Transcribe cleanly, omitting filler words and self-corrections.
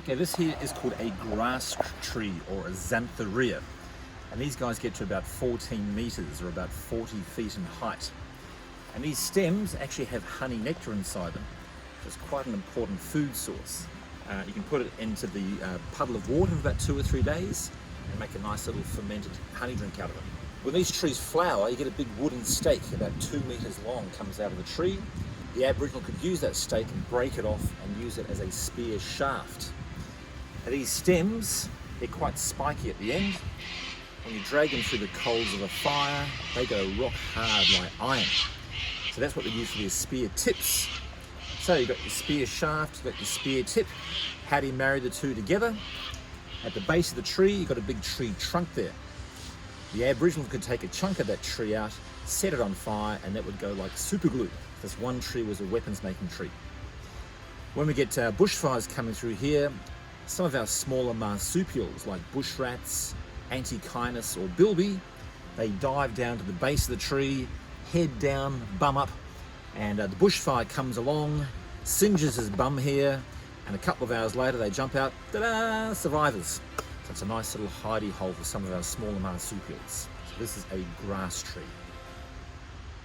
Okay, this here is called a grass tree or a xanthorrhea. And these guys get to about 14 meters or about 40 feet in height. And these stems actually have honey nectar inside them, which is quite an important food source. You can put it into the puddle of water for about 2 or 3 days and make a nice little fermented honey drink out of it. When these trees flower, you get a big wooden stake about 2 meters long comes out of the tree. The Aboriginal could use that stake and break it off and use it as a spear shaft. Now, these stems, they're quite spiky at the end. When you drag them through the coals of a fire, they go rock hard like iron. So that's what they use for their spear tips. So you've got your spear shaft, you've got your spear tip. How do you marry the two together? At the base of the tree, you've got a big tree trunk there. The Aboriginal could take a chunk of that tree out, set it on fire, and that would go like super glue. This one tree was a weapons making tree. When we get bushfires coming through here, some of our smaller marsupials like bush rats, Antechinus or bilby, they dive down to the base of the tree, head down, bum up, and the bushfire comes along, singes his bum here, and a couple of hours later they jump out, ta-da, survivors. So it's a nice little hidey hole for some of our smaller marsupials. So this is a grass tree.